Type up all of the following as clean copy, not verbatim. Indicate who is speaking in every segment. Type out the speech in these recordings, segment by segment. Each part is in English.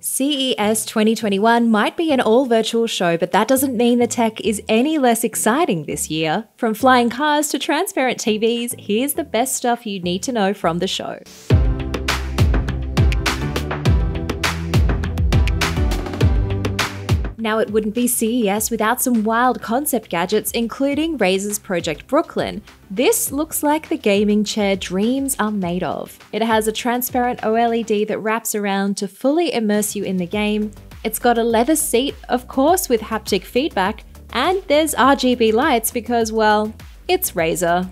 Speaker 1: CES 2021 might be an all-virtual show, but that doesn't mean the tech is any less exciting this year. From flying cars to transparent TVs, here's the best stuff you need to know from the show. Now, it wouldn't be CES without some wild concept gadgets, including Razer's Project Brooklyn. This looks like the gaming chair dreams are made of. It has a transparent OLED that wraps around to fully immerse you in the game. It's got a leather seat, of course, with haptic feedback, and there's RGB lights because, well, it's Razer.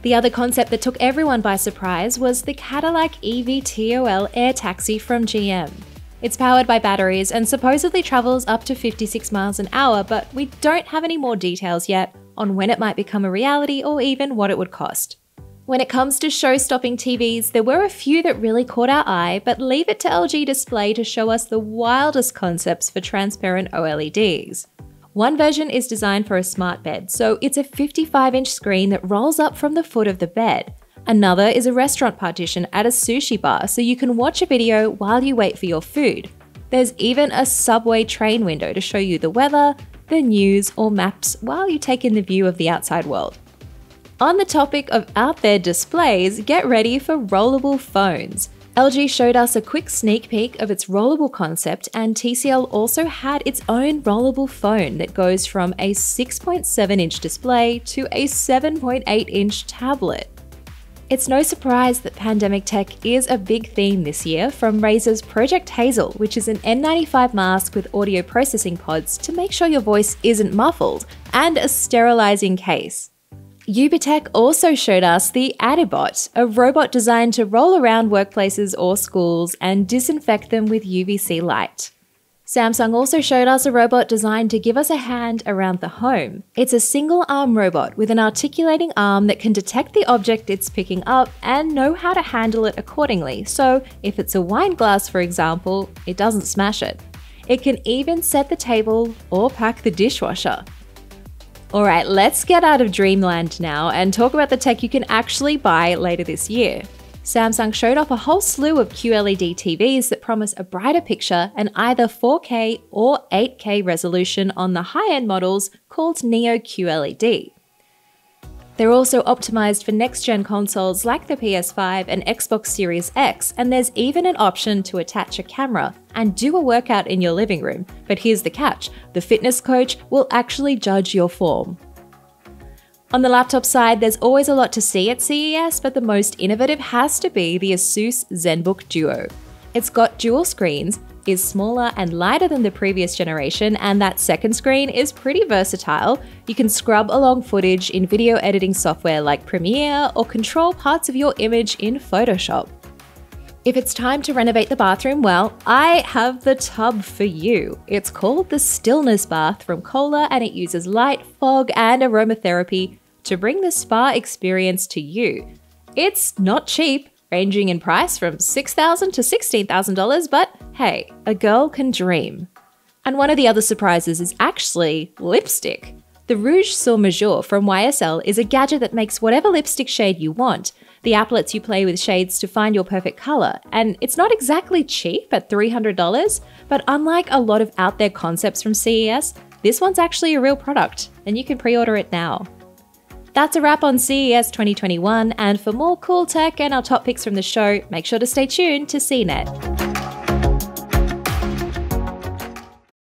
Speaker 1: The other concept that took everyone by surprise was the CADILLAC EVTOL air taxi from GM. It's powered by batteries and supposedly travels up to 56 miles an hour, but we don't have any more details yet on when it might become a reality or even what it would cost. When it comes to show-stopping TVs, there were a few that really caught our eye, but leave it to LG Display to show us the wildest concepts for transparent OLEDs. One version is designed for a smart bed, so it's a 55-inch screen that rolls up from the foot of the bed. Another is a restaurant partition at a sushi bar, so you can watch a video while you wait for your food. There's even a subway train window to show you the weather, the news, or maps while you take in the view of the outside world. On the topic of out there displays, get ready for rollable phones. LG showed us a quick sneak peek of its rollable concept, and TCL also had its own rollable phone that goes from a 6.7-inch display to a 7.8-inch tablet. It's no surprise that pandemic tech is a big theme this year, from Razer's Project Hazel, which is an N95 mask with audio processing pods to make sure your voice isn't muffled, and a sterilizing case. Ubitech also showed us the Adibot, a robot designed to roll around workplaces or schools and disinfect them with UVC light. Samsung also showed us a robot designed to give us a hand around the home. It's a single-arm robot with an articulating arm that can detect the object it's picking up and know how to handle it accordingly, so if it's a wine glass, for example, it doesn't smash it. It can even set the table or pack the dishwasher. Alright, let's get out of dreamland now and talk about the tech you can actually buy later this year. Samsung showed off a whole slew of QLED TVs that promise a brighter picture and either 4K or 8K resolution on the high-end models called Neo QLED. They're also optimized for next-gen consoles like the PS5 and Xbox Series X, and there's even an option to attach a camera and do a workout in your living room. But here's the catch: the fitness coach will actually judge your form. On the laptop side, there's always a lot to see at CES, but the most innovative has to be the ASUS ZENBOOK Duo. It's got dual screens, is smaller and lighter than the previous generation, and that second screen is pretty versatile. You can scrub along footage in video editing software like Premiere or control parts of your image in Photoshop. If it's time to renovate the bathroom, well, I have the tub for you. It's called the Stillness Bath from Kohler, and it uses light, fog, and aromatherapy to bring the spa experience to you. It's not cheap, ranging in price from $6,000 to $16,000, but hey, a girl can dream. And one of the other surprises is actually lipstick. The Rouge Sur Mesure from YSL is a gadget that makes whatever lipstick shade you want. The app lets you play with shades to find your perfect color, and it's not exactly cheap at $300, but unlike a lot of out there concepts from CES, this one's actually a real product, and you can pre-order it now. That's a wrap on CES 2021, and for more cool tech and our top picks from the show, make sure to stay tuned to CNET.